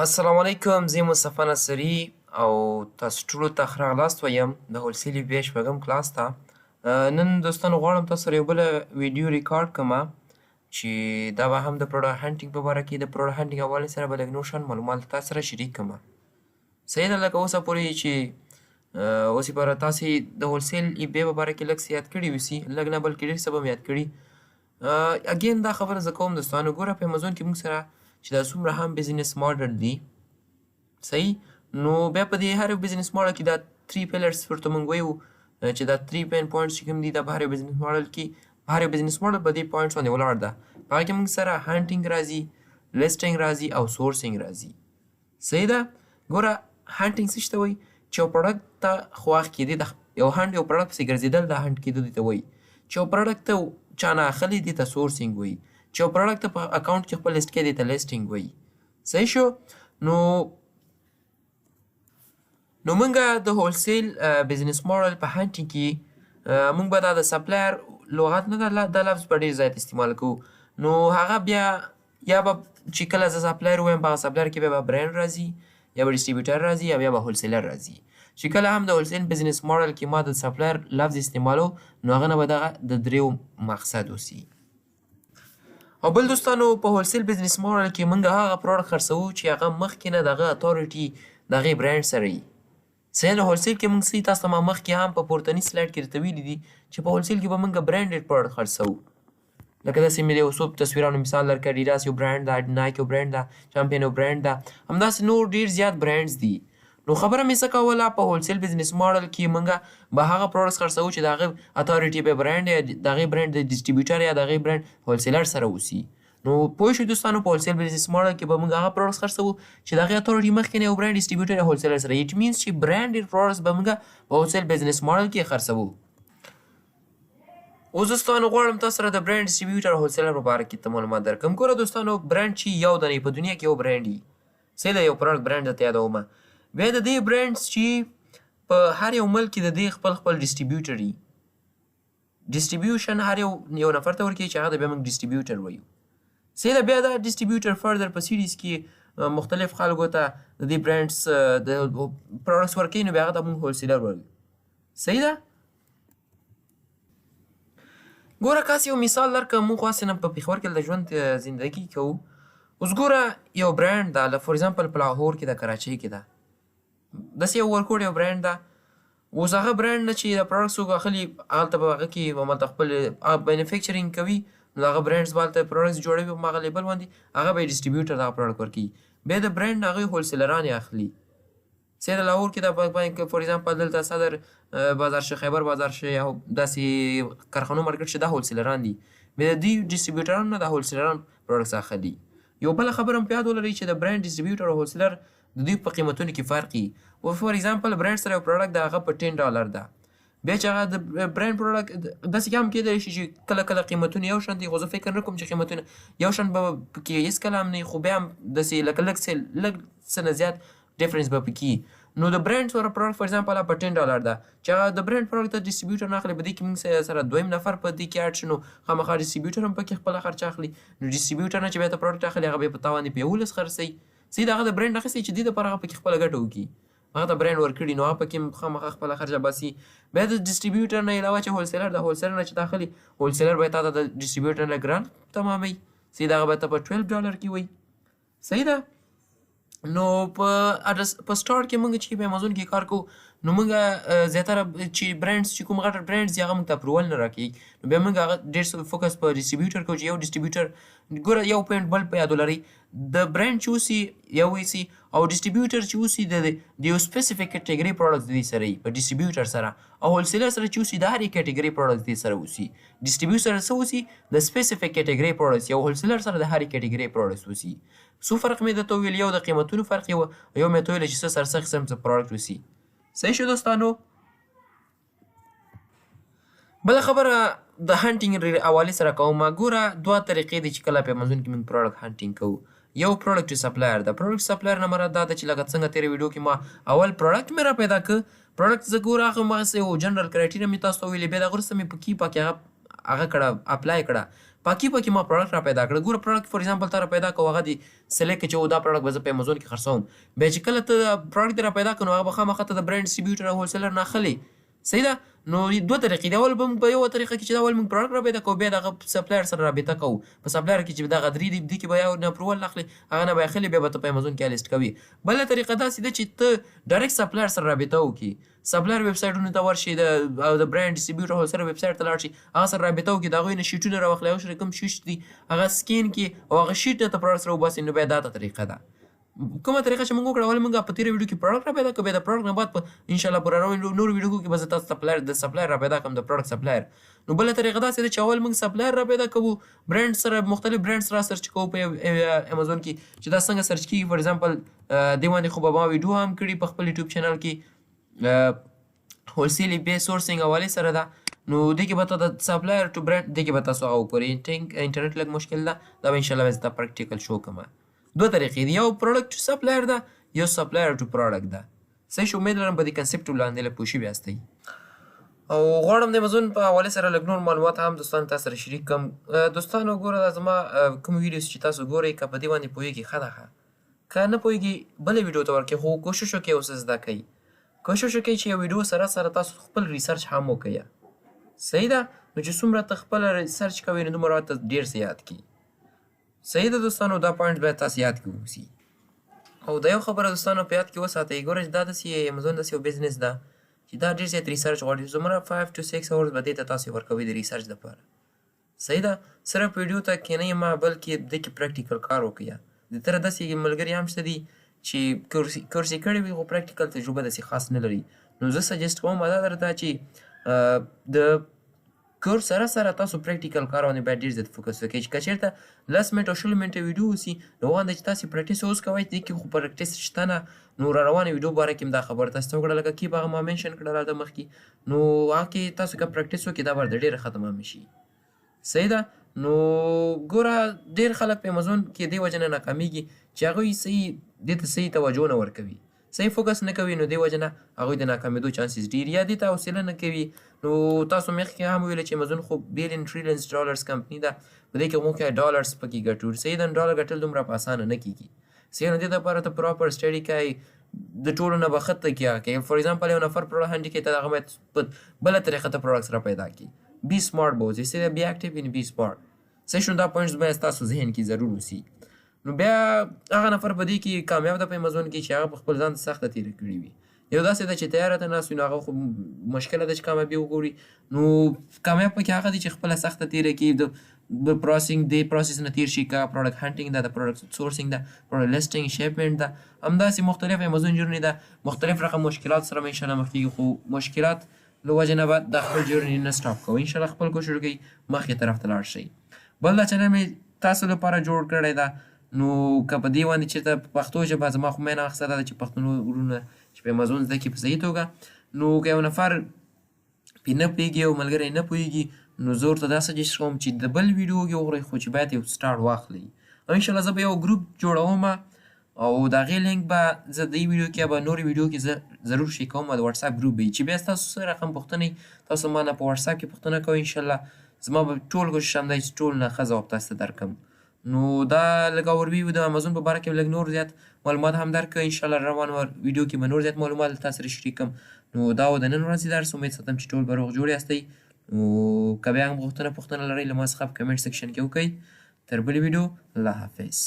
السلام علیکم، زه مصطفی نصري او تاسو ټولو ته ښه راغلاست وایم د هولسیل FBA شپږم کلاس ته. نن دوستانو غواړم تاسو سره یو بله ویډیو ریکارډ کړمه چې دا به هم د پروډکټ هنټینګ په باره کې د پروډکټ هنټینګ حوالې سره به لږ نور شان معلومات تاسو سره شریک کړمه. صحیح ده، لکه اوسه پورې چې اوس یې پر تاسې د هولسیل FBA په باره کې لږ څه یاد کړي وسي، لږ نه بلکې ډېر څه به مو یاد کړي. اګین دا خبره زه کوم دوستانو، ګوره په امازون کې موږ سره چې دا څومره هم بزنس ماډل دی، صحیح، نو بیا په دې هر یو بزنس ماډل کې دا 3 پیلرز ورته موږ وایو چې دا 3 پین پوینټس چې کوم دي دا په هر یو بزنس ماډل کې هر یو بزنس ماډل په دې پوینټس باندې ولاړ ده. په هغه کې موږ سره هانټینګ راځي، لیسټینګ راځي او سورسینګ راځي. صحیح ده. ګوره هانټینګ څه ته وایي چې یو پروډکټ ته خواښ کېدی، د یو هانټ یو پروډکټ پسې ګرځېدل د هانټ کېدو دې ته وایي. چې یو پروډکټ ته چا نه اخلي دې ته سورسینګ وایي. چې یو پروډکټ ته په اکاونټ کې خپل لیست کړي دې ته لیسټینګ وایي. صحیح شو. نو موږ د هولسیل بزنس ماډل په هانټینګ کې موږ به دا د سپلایر لغت نه دا لفظ په ډېر زیات استعمال کوو. نو هغه بیا یا به چې کله زه سپلایر وایم په هغه سپلایر کې بیا به برانډ راځي، یا به ډسټریبیوټر راځي، یا بیا به هولسیلر راځي. چې کله هم د هولسیل بزنس ماډل کې ما د سپلایر لفظ استعمالو نو هغه نه به دغه د دریو مقصد اوسي. او بل دوستانو په هولسیل بزنس ماډل کې موږ هغه پروډکټ خرڅوو چې هغه مخکې نه د هغه اتارټي د هغې برانډ سره وي. صحیح ده. هولسیل کې موږ څه تاسو ته ما مخکې هم په پورتني سلایډ کې درته ویلي دي چې په هولسیل کې به موږ برانډډ پروډکټ خرڅوو. لکه داسې مې د یو څو تصویرانو مثال درکړ، ډیډاس یو برانډ ده، نایک یو برانډ ده، چمپین یو برانډ ده، همداسې نور ډېر زیات برانډز دي. نو خبره مې څه کوله، په هولسیل بزنس ماډل کې موږ به هغه پروډکټس خرڅوو چې د هغې اتارټي به برانډ یا د هغې برانډ د ډسټریبیوټر یا د هغې برانډ هولسیلر سره اوسي. نو پوه شئ دوستانو، په هولسیل بزنس ماډل کې به موږ هغه پروډکټس خرڅوو چې د هغې اتارټي مخکې نه یو برانډ ډسټریبیوټر یا هولسیلر سره. اټ مینس چې برانډډ پروډکټس به موږ په هولسیل بزنس ماډل کې خرڅوو. اوس دوستانو غواړم تاسو سره د برانډ ډسټریبیوټر او هولسیلر په باره کې ته معلومات درکړم. ګوره دوستانو، برانډ چې یو دنې په دنیا کې یو برانډ وي، صحیح ده، یو پروډکټ برانډ درته یادومه. بیا د دې برانډز چې په هر یو ملک کې د دې خپل ډسټریبیوټر وي. ډسټریبیوشن هر یو نفر ته ورکوي چې هغه ته بیا موږ ډسټریبیوټر وایو. صحیح ده. بیا دا ډسټریبیوټر فردر په سیریز کې مختلف خلکو ته د دې برانډس د پروډکټس ورکوي، نو بیا هغه ته موږ هولسیلر وایو. صحیح ده. ګوره کاس یو مثال درکړم، موږ خو هسې نه په پېښور کې د ژوند زندګي کوو. اوس ګوره یو برانډ ده، فور ایگزامپل په لاهور کې ده، کراچۍ کې ده، داسې یو ورکوټ یو برانډ ده. اوس هغه برانډ نه چې د پروډکټ څوک اخلي هلته به هغه کې همالته خپل مینوفیکچرینګ کوي، نو د هغه برانډز به هلته پروډکټس جوړوي په هغه لیبل باندې، هغه به یې ډسټریبیوټر دغه پروډکټ ورکوي. بیا د برانډ نه هغوی هولسیلران یې اخلي. صحیح د لاهور کې د فور ایگزامپل دلته صدر بازار شه، خیبر بازار شه، یا داسې کارخانو مارکیټ شه، دا هولسیلران دي. بیا د دې ډسټریبیوټرانو نه د هولسیلران پروډکټس اخلي. یو بله خبره هم په یاد ولرئ چې د برانډ ډسټریبیوټر او هولسیلر د دوی په قیمتونو کې فرق وي. او فور ایگزامپل برانډ سره یو پروډکټ د هغه په $10 ده، بیا چې هغه د برانډ پروډکټ داسې هم کېدای شي چې کله کله قیمتونه یو شان دي، خو زه فکر نه کوم چې قیمتونه یو شان به پکې هېڅکله هم نه وي، خو بیا هم داسې لکه لږ څه نه زیات ډفرنس به پکې وي. نو د برانډ سره پروډکټ فور ایگزامپل په $10 ده، چې هغه د برانډ پروډکټ ته ډسټریبیوټر نه اخلي، په دې کې موږ سره دویم نفر په دې کې اډ شو، نو خامخا ډسټریبیوټر هم پکې خپله خرچه اخلي. نو ډسټریبیوټر نه چې بیا ته پروډکټ اخلي، هغه بیا په تا باندې په 11 خرڅوي. صحیح ده. هغه د برانډ اخیستی چې دې دپاره هغه پکې خپله ګټه وکړي، هغه ته برانډ ورکړي، نو هغه پکې خامخا خپله خرچه باسي. بیا د ډسټریبیوټر نه علاوه چې هولسیلر ده، هولسیلر نه چې ته اخلي، هولسیلر به تا ته د ډسټریبیوټر نه ګران تماموي. صحیح ده. هغه به ته په $12 کې وایي. صحیح ده. نو په سټارټ کې موږ چې په امازون کې کار کوو، نو موږ زیاتره چې برانډس چې کوم غټ برانډس دي هغه موږ ته اپروول نه راکوي. نو بیا موږ هغه ډېر څه فوکس په ډسټریبیوټر کوو چې یو ډسټریبیوټر، ګوره یو پوینټ بل په یاد ولرئ، د برانډ چې اوسي یو وسي، او ډسټریبیوټر چې اوسي د یو سپیسیفیک کټګري پروډکټس د دې سره وي په ډسټریبیوټر سره، او هولسیلر سره چې اوسي د هرې کټګري پروډکټس د دې سره اوسي. ډسټریبیوټر سره څه اوسي؟ د سپیسیفیک کټګري پروډکټس، یو هولسیلر سره د هرې کټګري پروډکټس اوسي. څو فرق مې درته وویل، یو د قیمتونو فرق یو مې درته وویل چې څه سره څه قسم څه پروډکټ اوسي. صحیح شو دوستانو. بله خبره د هانټینګ حوالې سره کوم. ګوره دوه طریقې دي چې کله په امازون کې موږ پروډکټ هانټینګ کوو. یو پروډکټ سپلایر ده. پروډکټ سپلایر نه مراد دا ده چې لکه څنګه تېره ویډیو کې ما اول پروډکټ مې را پیدا کړ، پروډکټ زه ګوره هغه هماغسې یو جنرال کرایټیریا مې تاسو ته ویلې، بیا د هغه وروسته مې په کیپا کې هغه کړه اپلای کړه. په کې ما پروډکټ را پیدا کړ. ګوره پروډکټ فور ایگزامپل تا را پیدا کړو هغه دې سلیکټ کړي چې دا پروډکټ به زه په امازون کې خرڅوم. بیا چې کله ته پروډکټ را پیدا کړو نو هغه به خامخا ته د برانډ ډسټریبیوټر او هولسیلر نه اخلي. صحیح ده. نو دوه طریقې دي. اول به موږ په یوه طریقه کې چې دا اول موږ پروډکټ را پیدا کوو بیا دغه سپلایر سره رابطه کوو. په سپلایر کې چې دغه درې دي کې به یا نه اپروول اخلي هغه نه به اخلي بیا به ته په امازون کې لیست کوي. بله طریقه داسې ده چې ته ډایرکټ سپلایر سره رابطه وکړي. سپلایر ویب سایټونو ته ورشي د برانډ ډسټریبیوټر هولسیلر ویب سایټ ته لاړ شي هغه سره رابطه وکړي د هغوی نه شیټونه راواخلي هغه کوم شیټ دي هغه سکین کړي او هغه شیټ نه ته پروډکټ سره وباسي. نو بیا دا طریقه ده. کومه طریقه چې موږ وکړه ولې موږ په تیره ویډیو کې پروډکټ را پیدا کړو بیا د پروډکټ نه بعد په انشاءالله په نورو ویډیو کې به زه تاسو د سپلایر را پیدا کړم د پروډکټ سپلایر. نو بله طریقه داسې ده چې اول موږ سپلایر را پیدا کوو برانډ سره مختلف برانډ سره سرچ کوو په امازون کې چې دا څنګه سرچ کېږي. فور ایگزامپل دې باندې خو به ما ویډیو هم کړي په خپل یوټیوب چینل کې هولسیل FBA سورسینګ حوالې سره ده. نو دې کې به ته د سپلایر ټو برانډ دې کې به تاسو هغه وګورئ. انټرنیټ لږ مشکل ده دا به انشاءالله زه پریکټیکل شو کوم. دوه طریقې دي یو پروډکټ ټو سپلایر ده یو سپلایر ټو پروډکټ ده. صحیح امید لرم په دې کنسپټ لاندې له پوه شوي یاستئ. او غواړم د امازون په حوالې سره لږ نور معلومات هم دوستانو تاسو سره شریک کړم. دوستانو ګوره دا زما کوم ویډیوز چې تاسو ګورئ که په دې باندې پوهېږي ښه ده ښه که نه پوهېږي بلې ویډیو ته ورکړئ خو کوشش وکړئ اوس زده کوئ. کوشش وکړئ چې یو ویډیو سره سره تاسو خپل ریسرچ هم وکړئ. صحیح ده. نو چې څومره ته خپله ریسرچ کوئ نو دومره ته ډېر څه یاد کړي. صحیح ده دوستانو دا پوینټ باید تاسو یاد کې ووسي. او دا یو خبره دوستانو په یاد کې وساتئ ګوره چې دا داسې امازون داسې یو بزنس ده چې دا ډېر زیات ریسرچ غواړي. زموږ 5 to 6 hours به دې ته تاسو ورکوئ د ریسرچ دپاره. صحیح ده. صرف ویډیو ته کښېنئ مه بلکې دې کې پریکټیکل کار وکړئ. د تره داسې ملګري هم شته دي چې کورس یې کړی وي خو پریکټیکل تجربه داسې خاص نه لري. نو زه سجیسټ کوم دا درته چې د کورس سره سره تاسو پریکټیکل کار باندې باید ډېر زیات فوکس وکړئ. چې که چېرته 10 منټه او 20 منټه ویډیو وسي نو هغه ده چې تاسې پریکټیس اوس کوئ دې کې خو پریکټیس شته نه. نو را روانې ویډیو باره کې هم دا خبره تاسو ته وکړه لکه کیپا هغه ما منشن کړل هلته مخکې. نو هغه کې تاسو که پریکټیس وکړئ دا به ډېره ښه تمامه شي. صحیح ده. نو ګوره ډېر خلک په امازون کې دې وجې نه ناکامېږي چې هغوی صحیح دې ته صحیح توجه نه ورکوي صحیح فوکس نه کوي نو دې وجې نه هغوی د ناکامېدو چانسز ډېر یا دې ته حوصله نه کوي. نو تاسو مخکې هم ویل چې امازون خو بیلین ټریلیونز ډالرز کمپني ده په دې کې موږ ډالرز پکې ګټو. صحیح ده. ډالر ګټل دومره په اسانه نه کېږي. صحیح. نو دې دپاره ته پراپر سټډي کوئ د ټولو نه به ښه تکیه کوئ. فور ایگزامپل یو نفر پروډکټ هنډي کوي ته هغه باید په بله طریقه ته پروډکټ سره پیدا کړي. بي سمارټ به اوسئ. صحیح ده. بي اکټیو ان بي سمارټ. صحیح شو. دا پوینټس باید ستاسو ذهن کې ضرور اوسي. نو بیا هغه نفر په دې کې کامیاب ده په امازون کې چې هغه په خپل ځان سخته تېره کړې وي. یو داسې ده چې تیاره ته ناست وي نو هغه خو مشکله ده چې کامیابي وګوري. نو کامیاب پکې هغه دی چې خپله سخته تېره کړي د پروسینګ دې پروسس نه تېر شي که پروډکټ هنټینګ ده د پروډکټ سورسینګ ده پروډکټ لیسټینګ شیپمنټ ده همداسې مختلف امازون جرني ده مختلف رقم مشکلات سره به انشاءالله مخ کېږي خو مشکلات له وجې نه به دا خپل جرني نه سټاپ کوئ. انشاءالله خپل کوشش وکړئ مخکې طرف ته لاړ شئ. بل دا چینل مې تاسو لپاره جوړ کړی ده. نو که په دې باندې چېرته په پښتو ژبه زما خو مینه اخیسته ده چې پښتون وروڼه چې په امازون زده کړي په صحیح توګه. نو که یو نفر پرې نه پوهېږي او ملګری نه پوهېږي نو زه ورته دا سجیسټ کوم چې د بل ویډیو کې وګورئ خو چې باید یو سټارټ واخلئ. او انشاءالله زه به یو ګروپ جوړوم او د هغې لینک به زه دې ویډیو کې یا به نورې ویډیو کې زه ضرور شي کوم د وټساپ ګروپ به چې بیا ستاسو څه رقم پوښتنې تاسو ما نه په وټساپ کې پوښتنه کوئ. انشاءالله زما به ټول کوشش هم دی چې ټول نه ښه ځواب تاسو ته درکړم. نو دا لږ اورویو د امازون په باره کې لږ نور زیات معلومات هم درکړه. انشاءالله روان ویډیو کې به نور زیات معلومات تاسو سره شریک کړم. نو دا و د نن ورځې درس. امید ساتم چې ټول به روغ جوړ یاستئ. نو که بیا هم پوښتنه لرئ له ما څخه په کمنټ سیکشن کې وکړئ. تر بلې ویډیو الله حافظ.